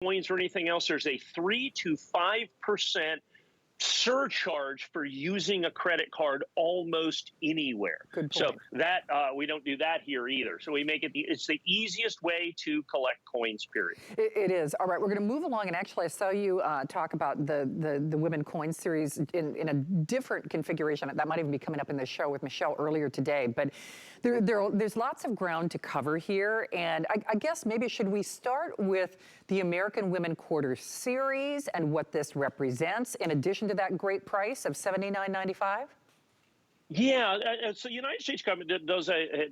coins or anything else, there's a 3 to 5% surcharge for using a credit card almost anywhere. Good point. So that we don't do that here either. So we make it it's the easiest way to collect coins, period. It is. All right, we're going to move along, and actually I saw you talk about the Women Coin series in a different configuration. That might even be coming up in the show with Michelle earlier today, but there's lots of ground to cover here, and I guess maybe should we start with the American Women Quarter series and what this represents in addition to that great price of $79.95? Yeah, so the United States government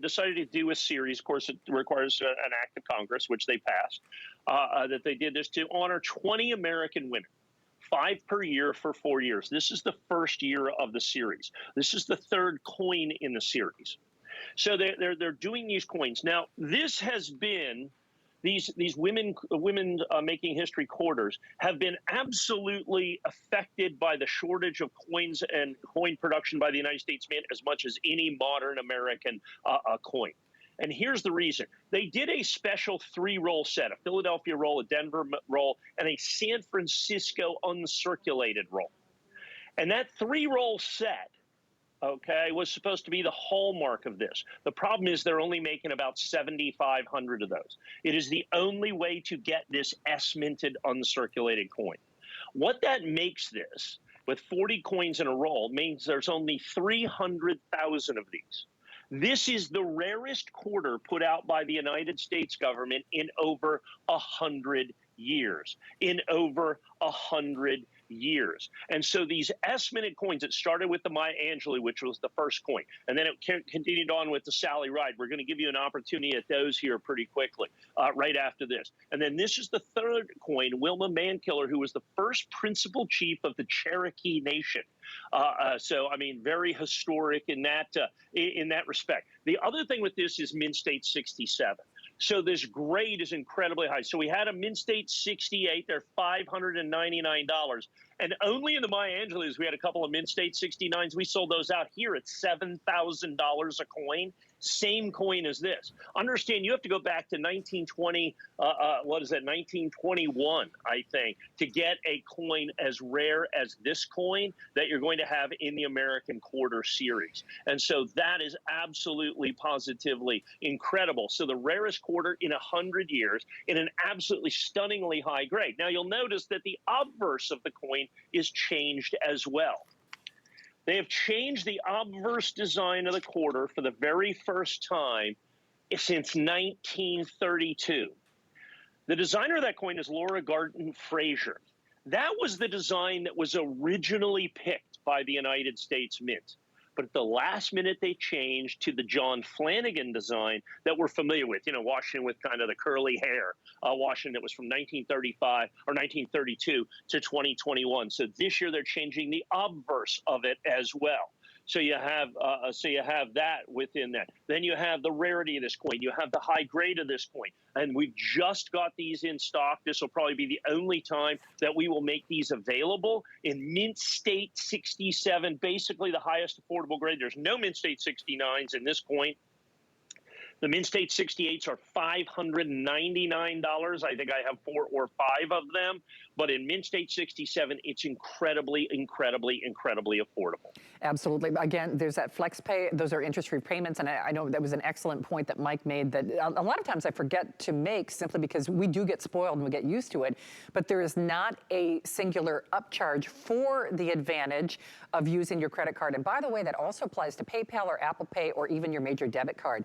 decided to do a series. Of course, it requires an act of Congress, which they passed, that they did this to honor 20 American women, 5 per year for 4 years. This is the first year of the series. This is the third coin in the series. So they're doing these coins. Now, this has been, these women making history quarters have been absolutely affected by the shortage of coins and coin production by the United States Mint as much as any modern American coin. And here's the reason. They did a special 3-roll set, a Philadelphia roll, a Denver roll, and a San Francisco uncirculated roll. And that 3-roll set, okay, was supposed to be the hallmark of this. The problem is they're only making about 7,500 of those. It is the only way to get this S-minted uncirculated coin. What that makes this, with 40 coins in a roll, means there's only 300,000 of these. This is the rarest quarter put out by the United States government in over 100 years. In over 100 years. And so these S-minted coins, it started with the Maya Angelou, which was the first coin, and then it continued on with the Sally Ride. We're going to give you an opportunity at those here pretty quickly, right after this. And then this is the third coin, Wilma Mankiller, who was the first principal chief of the Cherokee Nation. So, I mean, very historic in that respect. The other thing with this is Mint State 67. So this grade is incredibly high. So we had a Mint State 68, they're $599. And only in the Maya Angelou's, we had a couple of Mint State 69s. We sold those out here at $7,000 a coin. Same coin as this. Understand, you have to go back to 1920, 1921, I think, to get a coin as rare as this coin that you're going to have in the American Quarter series. And so that is absolutely, positively incredible. So the rarest quarter in 100 years in an absolutely stunningly high grade. Now, you'll notice that the obverse of the coin is changed as well. They have changed the obverse design of the quarter for the very first time since 1932. The designer of that coin is Laura Garton Fraser. That was the design that was originally picked by the United States Mint. But at the last minute, they changed to the John Flanagan design that we're familiar with, you know, Washington with kind of the curly hair, Washington that was from 1935 or 1932 to 2021. So this year, they're changing the obverse of it as well. So you have that within that. Then you have the rarity of this coin. You have the high grade of this coin. And we've just got these in stock. This will probably be the only time that we will make these available in Mint State 67, basically the highest affordable grade. There's no Mint State 69s in this coin. The Mint State 68s are $599. I think I have 4 or 5 of them. But in Mint State 67, it's incredibly, incredibly, incredibly affordable. Absolutely. Again, there's that flex pay. Those are interest-free payments. And I know that was an excellent point that Mike made that a lot of times I forget to make simply because we do get spoiled and we get used to it. But there is not a singular upcharge for the advantage of using your credit card. And by the way, that also applies to PayPal or Apple Pay or even your major debit card.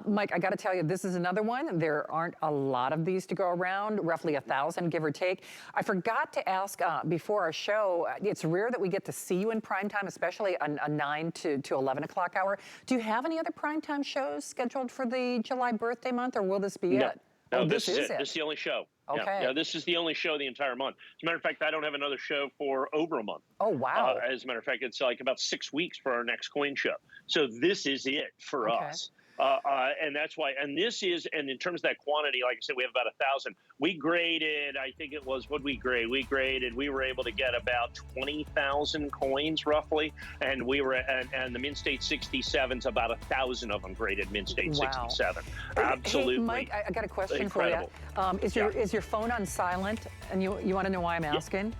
Mike, I got to tell you, this is another one. There aren't a lot of these to go around, roughly 1,000, give or take. I forgot to ask before our show, it's rare that we get to see you in prime time, especially a 9 to 11 o'clock hour. Do you have any other primetime shows scheduled for the July birthday month, or will this be it? No, this is it. This is the only show. Okay. Yeah, this is the only show the entire month. As a matter of fact, I don't have another show for over a month. Oh, wow. As a matter of fact, it's like about 6 weeks for our next coin show. So this is it for us. And that's why, and this is, and in terms of that quantity, like I said, we have about 1,000. We graded, I think it was, what we grade? We graded, we were able to get about 20,000 coins roughly. And we were, and the Mint State 67's about 1,000 of them graded Mint State 67. Absolutely. Hey, Mike, I got a question incredible. for you. Is your phone on silent? And you want to know why I'm asking?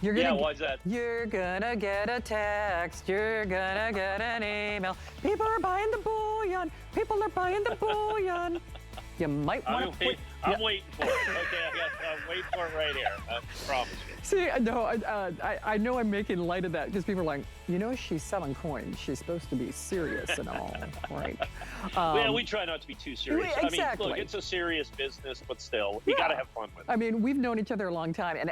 You're gonna, why's that? You're gonna get a text. You're gonna get an email. People are buying the bullion. People are buying the bullion. You might want to. I'm waiting for it. Okay, I'm waiting for it right here. I promise you. See, no, I know I'm making light of that because people are like, you know, she's selling coins. She's supposed to be serious and all, right? Yeah, we try not to be too serious. Exactly. I mean, look, it's a serious business, but still, you got to have fun with it. I mean, we've known each other a long time, and